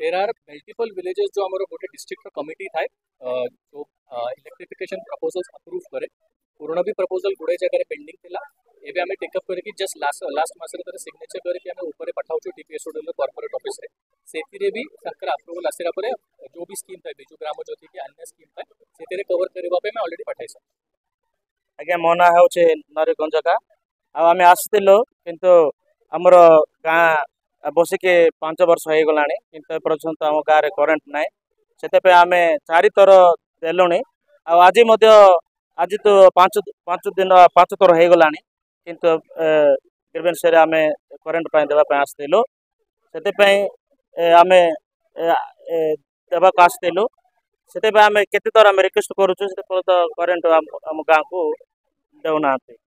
There are multiple villages जो आमर गोटे डिस्ट्रिक्ट कमिटी थाए जो इलेक्ट्रिफिकेशन प्रपोजल्स अप्रूव करे पूर्ण भी प्रपोजल गुड़े जगह पेंडिंग थिला एबे आमे टेकअप करके जस्ट लास्ट मासरे तरे सिग्नेचर करके आमे ऊपर पठाउछु डीपीएसओडीएल कॉर्पोरेट ऑफिस रे सेतिरे भी सरकार अप्रूवल आसिरा परे जो भी स्कीम थाए बिजु ग्राम ज्योति की अन्य स्कीम थाए सेतिरे कवर करबा पे मैं ऑलरेडी पठाई सा। आज्ञा मो ना हूँ नरेगंजका आम आसलु किंतु आमर गाँ बसिके 5 वर्ष हो गला कि पर्यंत आम गाँव में करेन्ट ना से आम 4 थर देलु आज आज तो 5 थर हो गला किंतु ग्रीवेन्स आम करेन्ट देवाई आसलु से आम देवाक आसलु से आम केते थर आम रिक्वेस्ट करुचु करेन्ट आम गाँव को देना।